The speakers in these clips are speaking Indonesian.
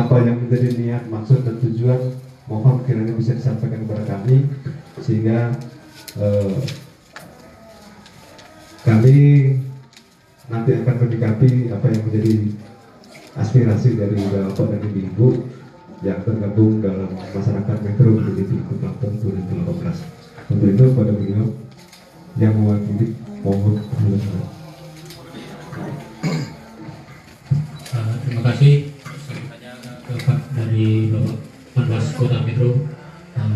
apa yang menjadi niat, maksud dan tujuan, mohon kiranya bisa disampaikan kepada kami sehingga kami nanti akan menyikapi apa yang menjadi aspirasi dari Bapak dan Ibu yang tergabung dalam masyarakat Metro di Pilgub Lampung 2018. Untuk itu pada beliau yang mewakili mohon berkenan. Terima kasih. Saya tanya ke Pak dari Bapak Panwas Kota Metro.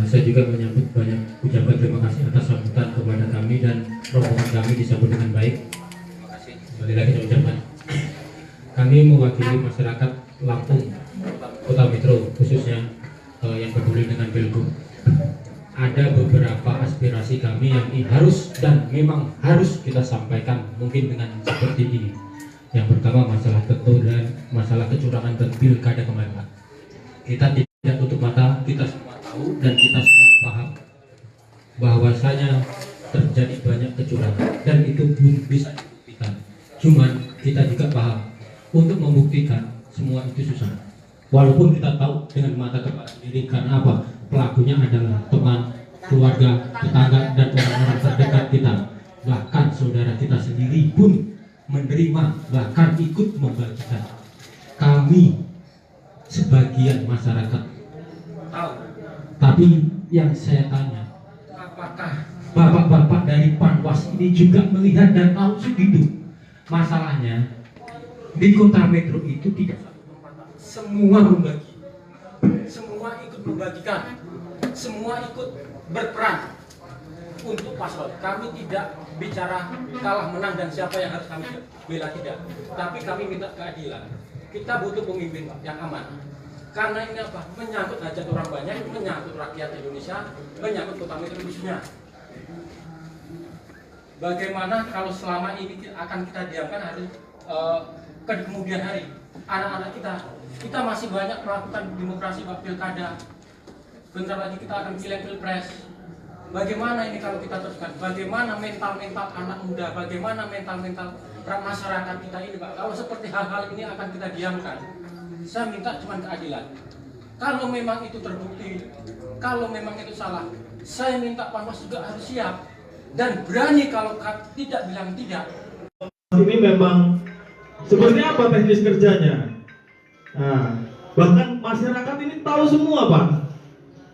Saya juga menyambut banyak ucapan terima kasih atas sambutan kepada kami dan rombongan kami disambut dengan baik. Terima kasih. Kembali lagi saya ucapkan. Kami mewakili masyarakat Lampung Kota Metro, khususnya yang peduli dengan Pilgub. Ada beberapa aspirasi kami yang harus dan memang harus kita sampaikan, mungkin dengan seperti ini. Yang pertama masalah ketua dan masalah kecurangan dan pilkada kemarin. Kita tidak tutup mata, kita semua tahu dan kita semua paham bahwasanya terjadi banyak kecurangan dan itu belum bisa dibuktikan. Cuman kita juga paham untuk membuktikan semua itu susah. Walaupun kita tahu dengan mata kepala sendiri karena apa? Pelakunya adalah teman, keluarga, tetangga dan orang-orang terdekat kita. Bahkan saudara kita sendiri pun menerima, bahkan ikut membagikan. Kami sebagian masyarakat tahu, tapi yang saya tanya, apakah bapak-bapak dari Panwas ini juga melihat dan tahu segitu? Masalahnya di Kota Metro itu tidak semua membagi, semua ikut membagikan, semua ikut berperan untuk paslon. Kami tidak bicara kalah menang dan siapa yang harus kami bela, tidak. Tapi kami minta keadilan. Kita butuh pemimpin yang aman. Karena ini apa? Menyangkut hajat orang banyak, menyangkut rakyat Indonesia, menyangkut Kota Metro khususnya. Bagaimana kalau selama ini akan kita diamkan hari ke kemudian hari anak-anak kita masih banyak melakukan demokrasi pilkada. Bentar lagi kita akan pilih pilpres. Bagaimana ini kalau kita teruskan? Bagaimana mental-mental anak muda? Bagaimana mental-mental masyarakat kita ini, Pak? Kalau seperti hal-hal ini akan kita diamkan. Saya minta cuma keadilan. Kalau memang itu terbukti, kalau memang itu salah, saya minta Panwas juga harus siap dan berani kalau tidak bilang tidak. Ini memang seperti apa teknis kerjanya? Nah, bahkan masyarakat ini tahu semua, Pak.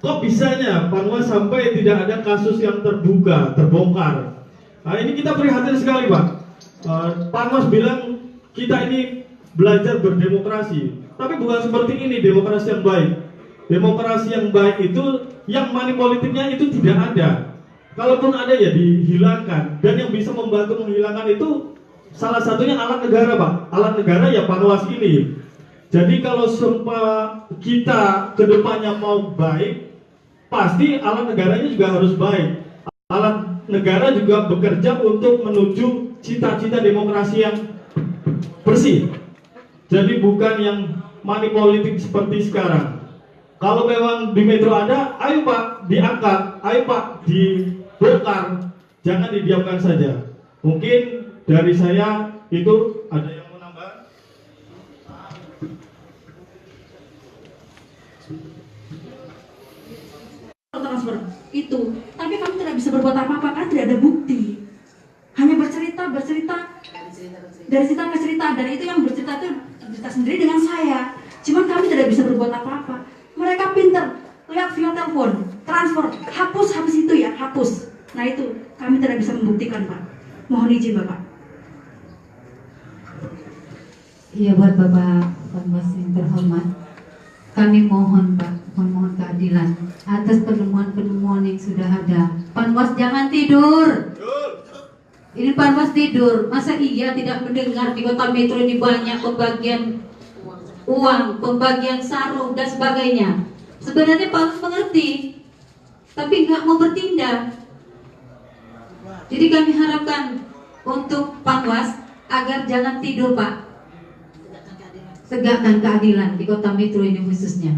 Kok bisanya Panwas sampai tidak ada kasus yang terbuka, terbongkar? Nah, ini kita prihatin sekali, Pak. Panwas bilang kita ini belajar berdemokrasi, tapi bukan seperti ini demokrasi yang baik. Demokrasi yang baik itu yang money politiknya itu tidak ada. Kalaupun ada ya dihilangkan. Dan yang bisa membantu menghilangkan itu salah satunya alat negara, Pak. Alat negara ya Panwas ini. Jadi kalau semua kita kedepannya mau baik, pasti alat negaranya juga harus baik. Alat negara juga bekerja untuk menuju cita-cita demokrasi yang bersih. Jadi bukan yang money politik seperti sekarang. Kalau memang di Metro ada, ayo Pak diangkat, ayo Pak dibongkar, jangan didiamkan saja. Mungkin dari saya itu ada yang mau nambah? Transfer itu, tapi kami tidak bisa berbuat apa-apa kan tidak ada bukti. Hanya bercerita dari cerita ke cerita, dan itu yang bercerita itu cerita sendiri dengan saya. Cuman kami tidak bisa berbuat apa-apa. Mereka pinter, lihat via telepon, transfer, hapus habis itu ya, hapus. Nah itu kami tidak bisa membuktikan, Pak. Mohon izin Bapak. Iya, buat Bapak Panwas yang terhormat, kami mohon Pak, mohon keadilan atas penemuan-penemuan yang sudah ada. Panwas jangan tidur. Ini Panwas tidur. Masa iya tidak mendengar di Kota Metro ini banyak pembagian uang, pembagian sarung dan sebagainya. Sebenarnya Panwas mengerti, tapi nggak mau bertindak. Jadi kami harapkan untuk Panwas agar jangan tidur, Pak. Tegakkan keadilan di Kota Metro ini khususnya.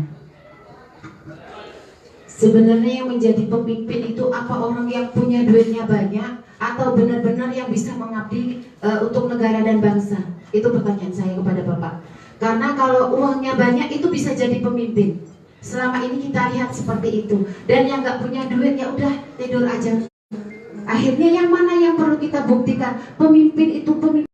Sebenarnya yang menjadi pemimpin itu apa orang yang punya duitnya banyak atau benar-benar yang bisa mengabdi untuk negara dan bangsa? Itu pertanyaan saya kepada Bapak. Karena kalau uangnya banyak itu bisa jadi pemimpin. Selama ini kita lihat seperti itu. Dan yang nggak punya duit ya udah tidur aja. Akhirnya yang mana yang perlu kita buktikan? Pemimpin itu pemimpin.